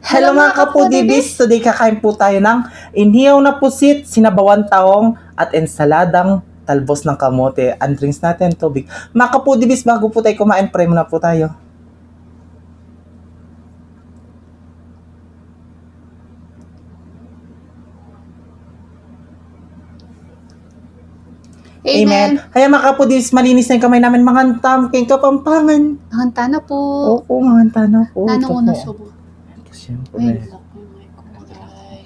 Hello mga kapudibis! Today kakain po tayo ng inihaw na pusit, sinabawang taong at ensaladang talbos ng kamote. Ang drinks natin, tubig. Mga kapudibis, bago po tayo kumain, pray muna po tayo. Amen. Kaya mga kapudibis, malinis na yung kamay namin, mga tamking kapampangan. Hanta na po. Oo, mga na po. Nanong una subo. Ito siyempre. Ay, laki may kulay.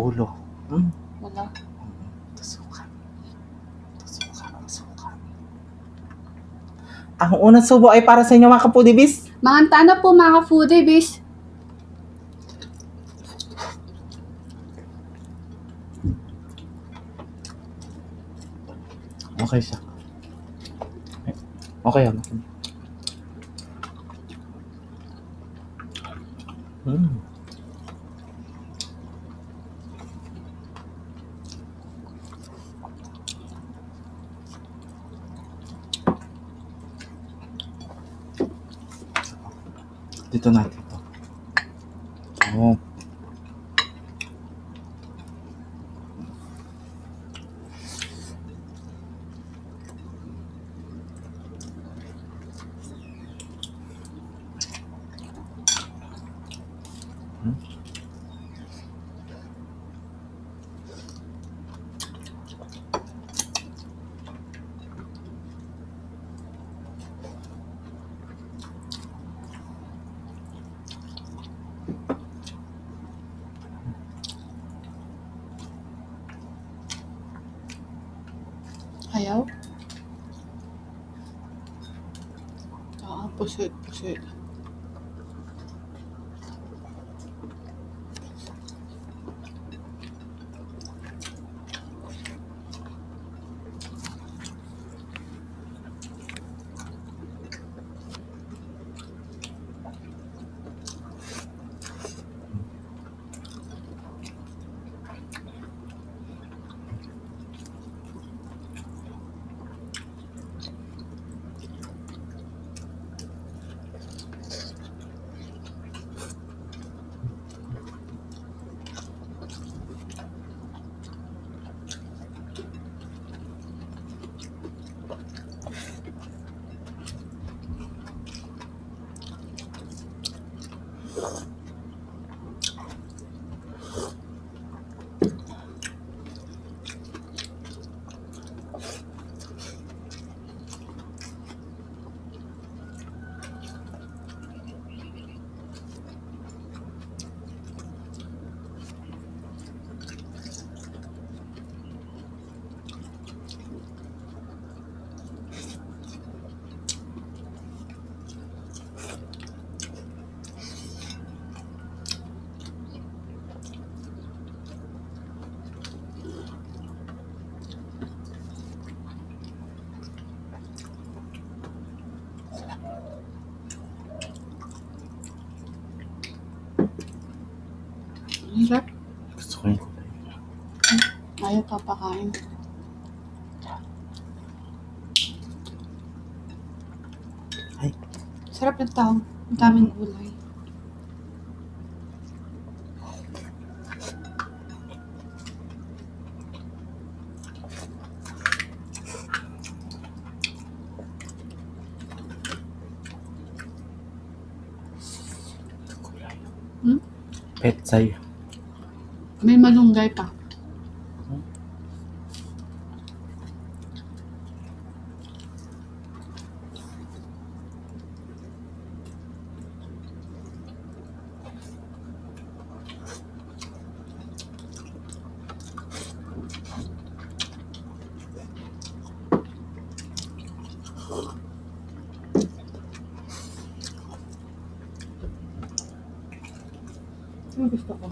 Ulo. Wala. Tusukan. Ang unang subo ay para sa inyo mga kapudibis. Hanta na po mga foodie bis. Okay siya. Okay yan. Dito natin to. Oh. Ayaw? Pusit. Hirap. Gusto ko yun. Ayaw papakain. Ay. Sarap ng taong. Ang daming gulay. Petsay. May malunggay pa. Ano gusto ko?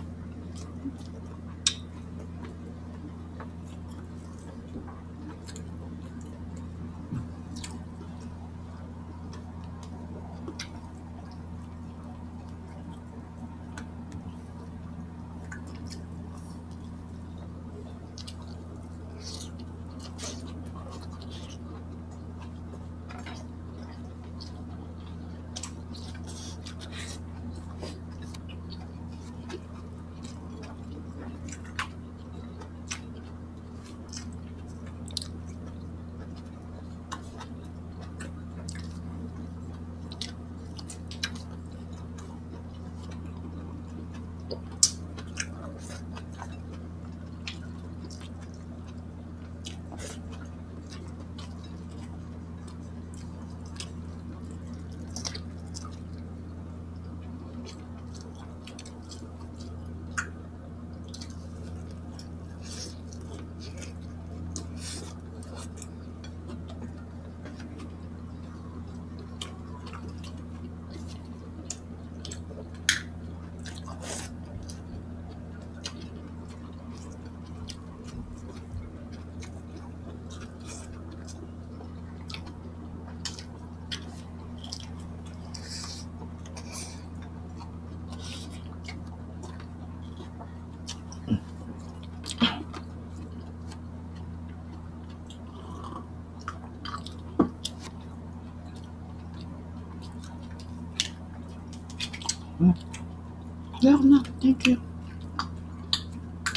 Ayoko na. Thank you.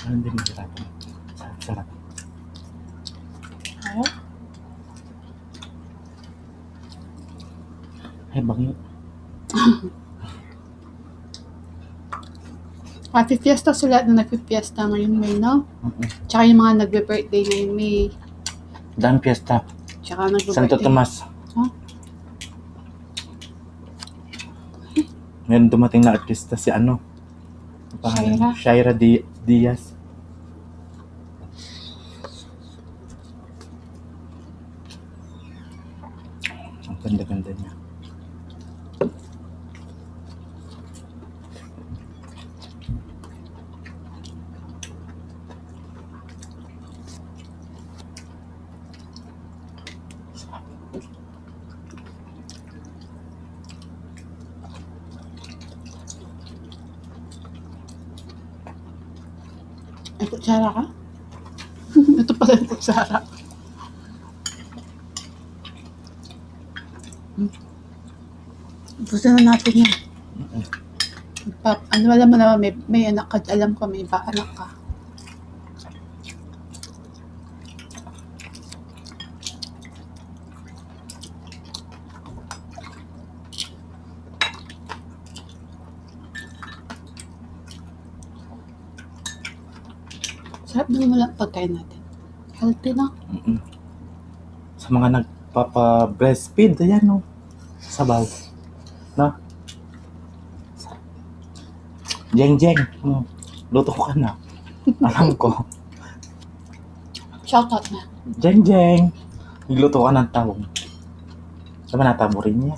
Ano din mahirapan? Sarap. Ayaw? Ay, bangyo. Happy Fiesta sa lahat na nagpi-fiesta ngayon May, no? Mm-mm. Tsaka yung mga nagbe-birthday ngayon May. Daan fiesta. Tsaka nagbe-birthday. Santo Tomas. Huh? Meron dumating na artista si ano? Ang pangalan? Shaira Diaz. Ang ganda-ganda niya. Ay, kutsara ka? Ito pala yung kutsara. Gusto na natin yan. Ano, alam mo naman, may anak ka. Alam ko, may iba anak ka. Sarap naman wala pagkain natin. Healthy na. Mm-mm. Sa mga nagpapa-breastfeed, ayan no. Sabaw. No? Jeng. Luto ko ka na. Alam ko. Shoutout na. Jeng. Nagluto ka ng tawong. Sama natabo rin niya.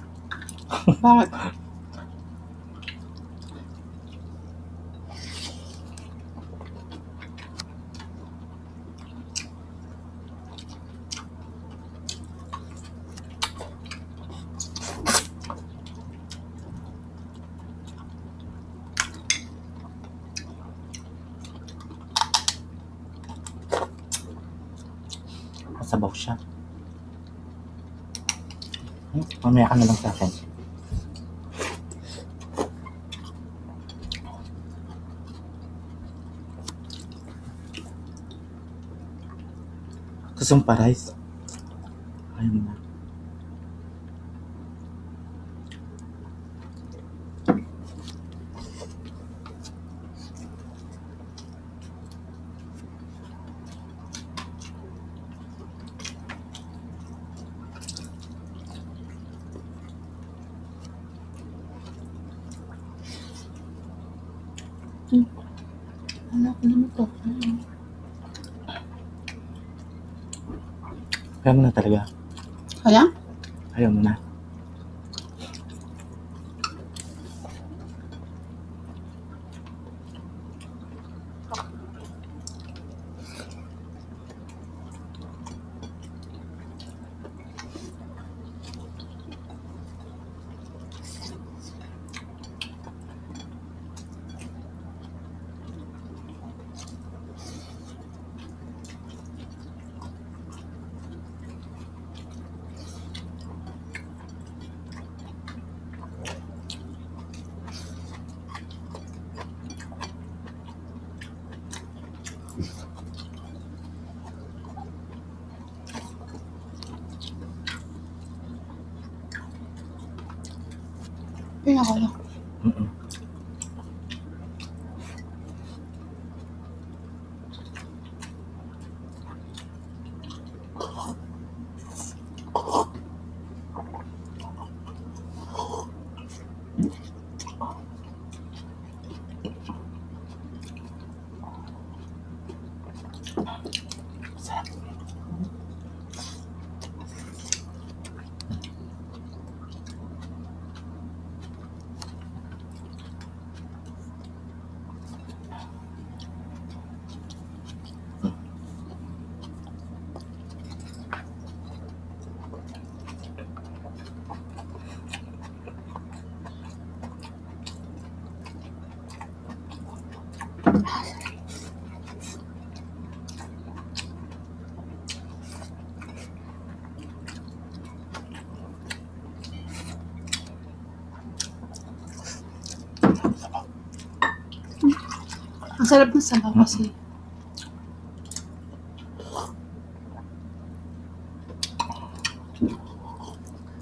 Bakit? Masabaw siya. Mamaya ka na lang sa akin. Gusto mong pa-rice? Ayun na. Anak ko naman to. Ayaw mo na talaga. Kaya? Ayaw mo na. Kaya ko lang. Mm-mm. sarap ng sabaw kasi.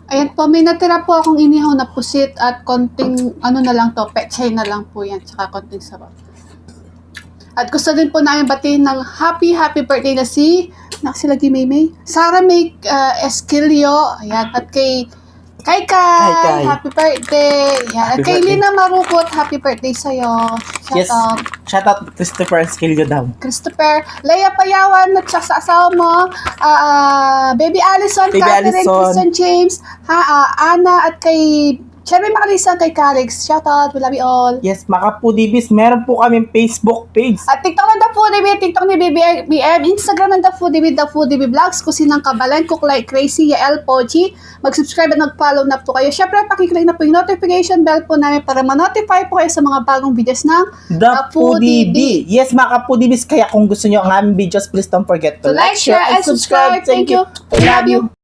Ayan po, may natira po akong inihaw na pusit at konting, ano na lang to, pechay na lang po yan, tsaka konting sabaw. At gusto din po namin batiin ng happy birthday na si, lagi Maymay, Sarah May Esquilio, ayan, at kay Kai, happy birthday. Ayan, at kay birthday. Lina Marupot, happy birthday sa'yo. Yes. Shout out. Shout out Christopher Esquilio daw. Christopher, Leia Payawan, at siya sa asawa mo, Baby Allison, Baby Catherine, Allison. Christian James, Ana, at kay Cherry Macarisa, kay Calix. Shout out, we love you all. Yes, mga Foodiebis, meron po kami Facebook page. At TikTok ng The Foodie, TikTok ni BBM, Instagram ng The Foodie Vlogs, Kusinang Kabalan, Cook Like Crazy, Yael Pochi. Mag-subscribe at mag-follow na po kayo. Syempre, pakiclick na po yung notification bell po namin para ma-notify po kayo sa mga bagong videos ng The Foodie. Yes, mga Foodiebis, kaya kung gusto nyo ang aming videos, please don't forget to So like, share, and subscribe. Thank you. We love you.